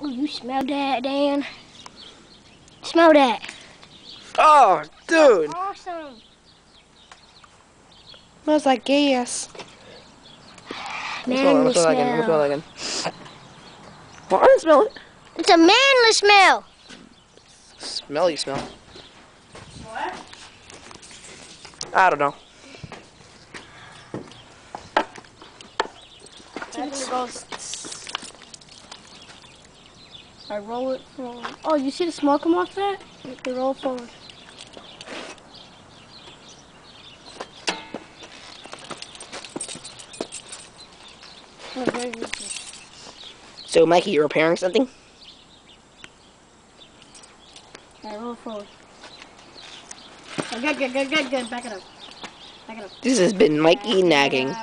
Oh, you smell that, Dan? Smell that. Oh, dude. Awesome. Smells like gas. Manly Let's smell that again. Let's smell that again. Well, I didn't smell it. It's a manly smell. Smelly smell. What? I don't know. I roll it forward. Oh, you see the smoke come off that? You roll forward. So, Mikey, you're repairing something? I roll forward. Oh, good. Back it up. This has been Mikey nagging.